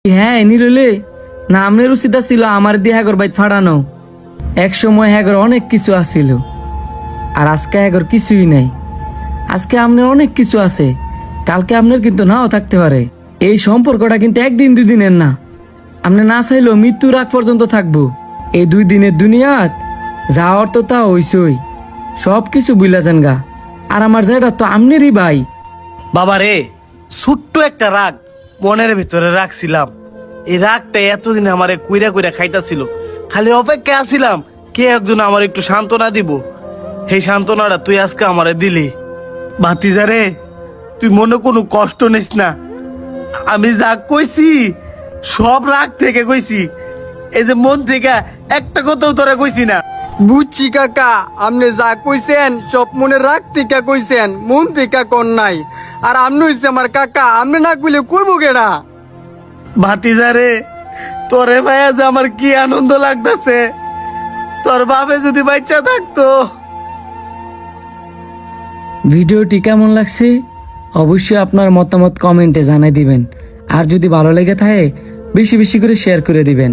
হ্যাঁ নিরলে না আমনের উচিত ছিল আমার দিয়ে হ্যাগর বাইত ফাড়ানো। এক সময় হ্যাগর অনেক কিছু আছিল, আর আজকে হ্যাগর কিছুই নাই। আজকে আমনের অনেক কিছু আছে, কালকে আপনার কিন্তু নাও থাকতে পারে। এই সম্পর্কটা কিন্তু একদিন দুই দিনের না, আপনি না চাইলেও মৃত্যুর আগ পর্যন্ত থাকবো। এই 2 দিনের দুনিয়াত যা অর্থ তা হইসই, সব কিছু বুঝলা যান গা। আর আমার যেটা তো আমনেরই ভাই। বাবা রে, ছোট্ট একটা রাগ মনের ভিতরে রাখছিলাম। এই রাগটা এতদিন আমারে কুইরা কুইরা খাইতাছিল। খালি অপেক্ষা আছিলাম কে একজন আমার একটু সান্ত্বনা দিব। সেই সান্ত্বনাটা তুই আজকে আমারে দিলি। ভাতিজা রে, তুই মনে কোনো কষ্ট নিস না। আমি যা কইছি সব রাগ থেকে কইছি, এই যে মন থেকে একটা কথাও তোরা কইছি না। বুঝছি কাকা, আপনি যা কইছেন সব মনে রাখ থেকে কইছেন, মন থেকে কন নাই। আর আপনি হইছে আমার কাকা, আপনি না কইলে কইবো কেডা? ভাতিজা রে, তোরে ভাইয়া যে আমার কি আনন্দ লাগতেছে। তোর বাপে যদি বাচ্চা থাকতো। ভিডিওটি কেমন লাগছে অবশ্যই আপনার মতামত কমেন্টে জানাই দিবেন। আর যদি ভালো লেগে থাকে বেশি বেশি করে শেয়ার করে দিবেন।